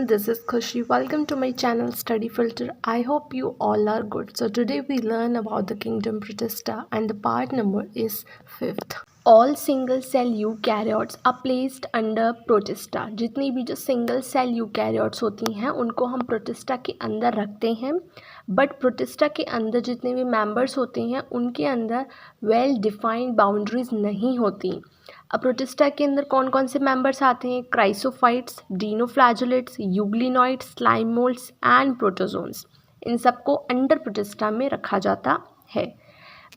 this is Khushi. Welcome to my channel Study Filter. I hope you all are good. So today we learn about the kingdom Protista and the part number is 5th. All single cell eukaryotes are placed under Protista. जितनी भी जो single cell eukaryotes होती हैं उनको हम Protista के अंदर रखते हैं, बट Protista के अंदर जितने भी members होते हैं उनके अंदर well defined boundaries नहीं होती. अब प्रोटिस्टा के अंदर कौन कौन से मेंबर्स आते हैं? Chrysophytes, dinoflagellates, euglenoids, slime moulds and protozoans. इन सबको अंडर प्रोटिस्टा में रखा जाता है.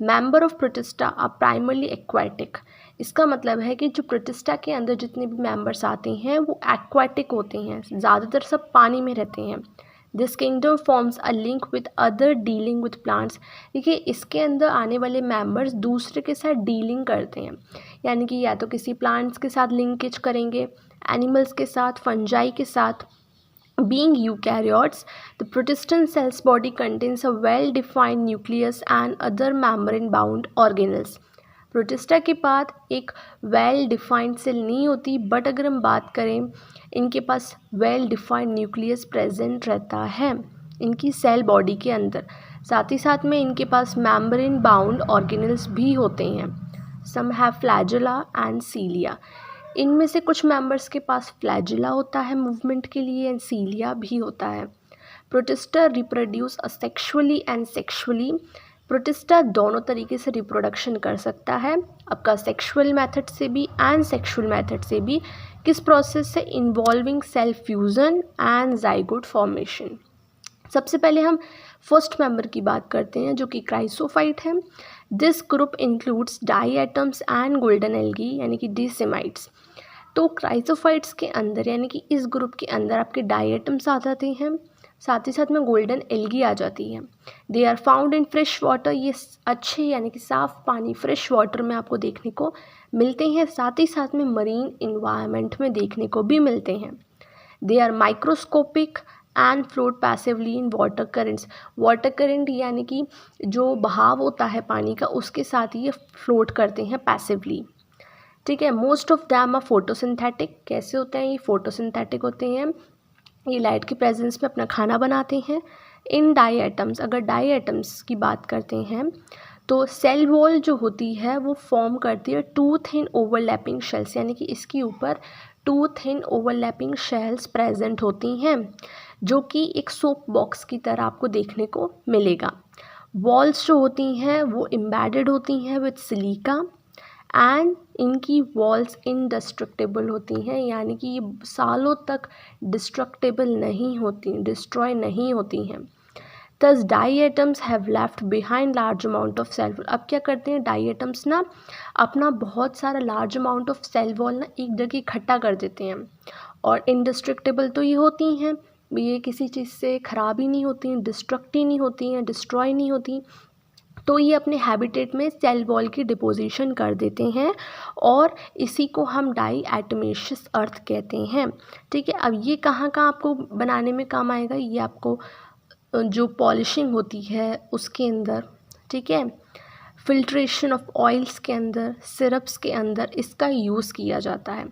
Member of protista are primarily aquatic. इसका मतलब है कि जो प्रोटिस्टा के अंदर जितने भी मेंबर्स आते हैं वो एक्वाटिक होते हैं, ज़्यादातर सब पानी में रहते हैं. This kingdom forms a link with other dealing with plants. देखिए इसके अंदर आने वाले मेंबर्स दूसरे के साथ डीलिंग करते हैं, यानी कि या तो किसी प्लांट्स के साथ लिंकेज करेंगे, एनिमल्स के साथ, फंजाई के साथ. Being eukaryotes, the protestant cell's body contains a well-defined nucleus and other membrane-bound organelles. Protista के बाद एक वेल डिफाइंड सेल नहीं होती, बट अगर हम बात करें इनके पास वेल डिफाइंड न्यूक्लियस प्रेजेंट रहता है इनकी सेल बॉडी के अंदर. साथ ही साथ में इनके पास मेम्ब्रेन बाउंड ऑर्गेनल्स भी होते हैं. Some have flagella and cilia. इनमें से कुछ मेंबर्स के पास फ्लैजेला होता है मूवमेंट के लिए एंड सीलिया भी होता है. Protista reproduce asexually and sexually. Protista दोनों तरीके से रिप्रोडक्शन कर सकता है, आपका सेक्सुअल मेथड से भी एंड सेक्सुअल मेथड से भी. किस प्रोसेस से? Involving cell fusion and zygote formation. सबसे पहले हम फर्स्ट मेंबर की बात करते हैं जो कि क्राइसोफाइट है. This group includes diatoms and golden algae यानी कि डीसेमाइट्स. तो क्राइसोफाइट्स के अंदर यानी कि इस ग्रुप के अंदर आपके डाईएटम्स आ जाते हैं, साथ ही साथ में गोल्डन एल्गी आ जाती है. They are found in fresh water. ये अच्छे यानी कि साफ़ पानी फ्रेश वाटर में आपको देखने को मिलते हैं, साथ ही साथ में मरीन इन्वायरमेंट में देखने को भी मिलते हैं. They are microscopic and float passively in water currents. Water current यानी कि जो बहाव होता है पानी का उसके साथ ये फ्लोट करते हैं पैसिवली. ठीक है. Most of them are photosynthetic. कैसे होते हैं ये? फोटोसिंथेटिक होते हैं, ये लाइट के प्रेजेंस में अपना खाना बनाते हैं. इन डाईएटम्स, अगर डाईएटम्स की बात करते हैं तो सेल वॉल जो होती है वो फॉर्म करती है टू थिन ओवरलैपिंग शेल्स, यानी कि इसके ऊपर two thin overlapping shells present होती हैं जो कि एक सोप बॉक्स की तरह आपको देखने को मिलेगा. वॉल्स जो होती हैं वो एम्बेडेड होती हैं विद सिलिका एंड इनकी वॉल्स इंडिस्ट्रक्टेबल होती हैं, यानी कि ये सालों तक डिस्ट्रक्टेबल नहीं होती, डिस्ट्रॉय नहीं होती हैं. These diatoms have left behind large amount of cell wall. अब क्या करते हैं डाईएटम्स ना अपना बहुत सारा large amount of cell wall ना एक जगह इकट्ठा कर देते हैं. और इंडिस्ट्रक्टेबल तो ये होती हैं, ये किसी चीज़ से ख़राब ही नहीं होती हैं, डिस्ट्रक्ट ही नहीं होती हैं, डिस्ट्रॉय नहीं होती, तो ये अपने हैबिटेट में सेल वॉल की डिपोजिशन कर देते हैं और इसी को हम डाई एटमेशियस अर्थ कहते हैं. ठीक है. अब ये कहाँ कहाँ आपको बनाने में काम आएगा? ये आपको जो पॉलिशिंग होती है उसके अंदर, ठीक है, फिल्ट्रेशन ऑफ ऑयल्स के अंदर, सिरप्स के अंदर इसका यूज़ किया जाता है.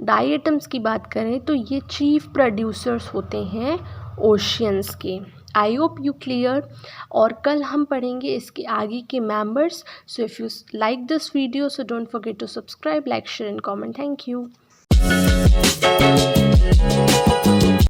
डाईएटम्स की बात करें तो ये चीफ प्रोड्यूसर्स होते हैं ओशियंस के. I hope you clear. और कल हम पढ़ेंगे इसके आगे के members. So if you like this video so don't forget to subscribe, like, share and comment. Thank you.